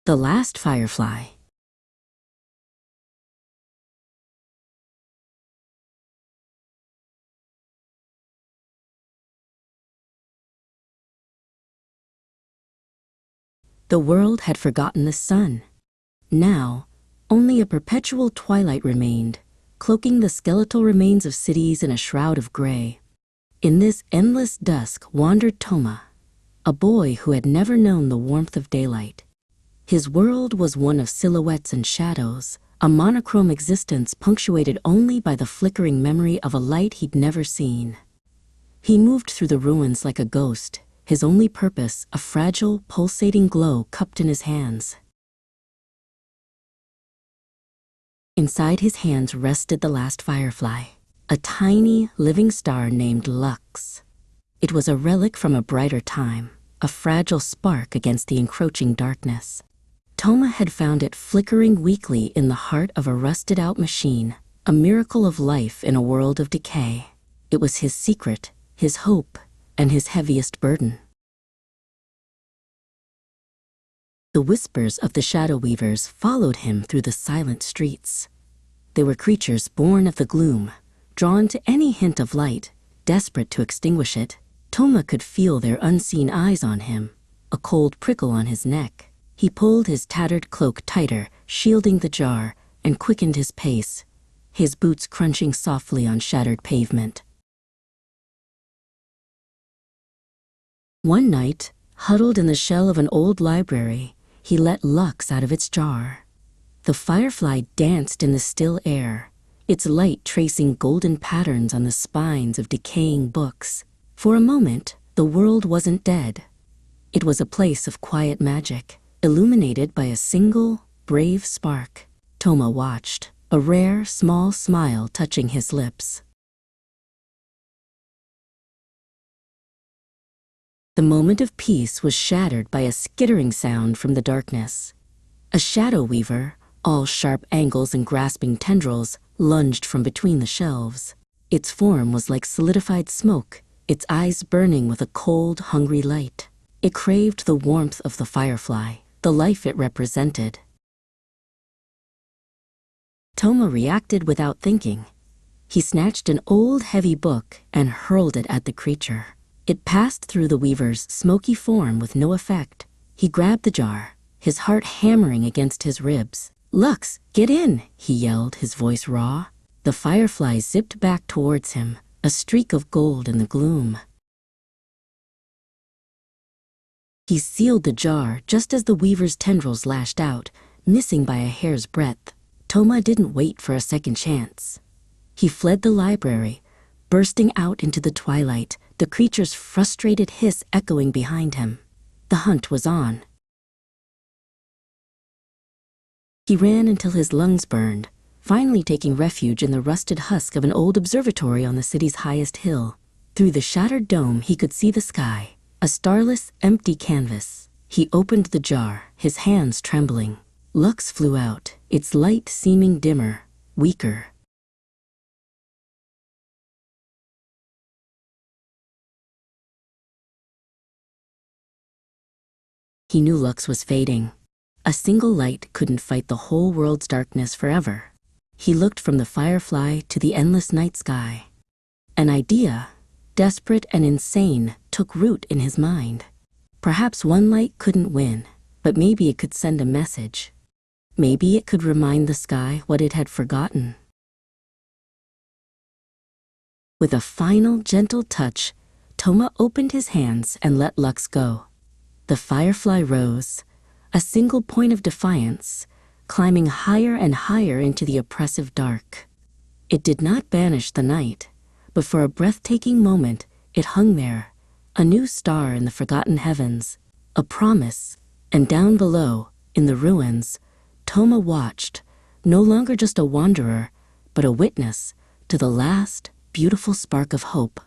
The Last Firefly. The world had forgotten the sun. Now, only a perpetual twilight remained, cloaking the skeletal remains of cities in a shroud of gray. In this endless dusk wandered Toma, a boy who had never known the warmth of daylight. His world was one of silhouettes and shadows, a monochrome existence punctuated only by the flickering memory of a light he'd never seen. He moved through the ruins like a ghost, his only purpose a fragile, pulsating glow cupped in his hands. Inside his hands rested the last firefly, a tiny, living star named Lux. It was a relic from a brighter time, a fragile spark against the encroaching darkness. Toma had found it flickering weakly in the heart of a rusted-out machine, a miracle of life in a world of decay. It was his secret, his hope, and his heaviest burden. The whispers of the shadow weavers followed him through the silent streets. They were creatures born of the gloom, drawn to any hint of light, desperate to extinguish it. Toma could feel their unseen eyes on him, a cold prickle on his neck. He pulled his tattered cloak tighter, shielding the jar, and quickened his pace, his boots crunching softly on shattered pavement. One night, huddled in the shell of an old library, he let Lux out of its jar. The firefly danced in the still air, its light tracing golden patterns on the spines of decaying books. For a moment, the world wasn't dead. It was a place of quiet magic, illuminated by a single, brave spark. Toma watched, a rare, small smile touching his lips. The moment of peace was shattered by a skittering sound from the darkness. A shadow weaver, all sharp angles and grasping tendrils, lunged from between the shelves. Its form was like solidified smoke, its eyes burning with a cold, hungry light. It craved the warmth of the firefly, the life it represented. Toma reacted without thinking. He snatched an old, heavy book and hurled it at the creature. It passed through the weaver's smoky form with no effect. He grabbed the jar, his heart hammering against his ribs. "Lux, get in!" he yelled, his voice raw. The firefly zipped back towards him, a streak of gold in the gloom. He sealed the jar just as the weaver's tendrils lashed out, missing by a hair's breadth. Toma didn't wait for a second chance. He fled the library, bursting out into the twilight, the creature's frustrated hiss echoing behind him. The hunt was on. He ran until his lungs burned, finally taking refuge in the rusted husk of an old observatory on the city's highest hill. Through the shattered dome he could see the sky, a starless, empty canvas. He opened the jar, his hands trembling. Lux flew out, its light seeming dimmer, weaker. He knew Lux was fading. A single light couldn't fight the whole world's darkness forever. He looked from the firefly to the endless night sky. An idea, desperate and insane, took root in his mind. Perhaps one light couldn't win, but maybe it could send a message. Maybe it could remind the sky what it had forgotten. With a final, gentle touch, Toma opened his hands and let Lux go. The firefly rose, a single point of defiance, climbing higher and higher into the oppressive dark. It did not banish the night, but for a breathtaking moment it hung there, a new star in the forgotten heavens, a promise. And down below, in the ruins, Toma watched, no longer just a wanderer, but a witness to the last beautiful spark of hope.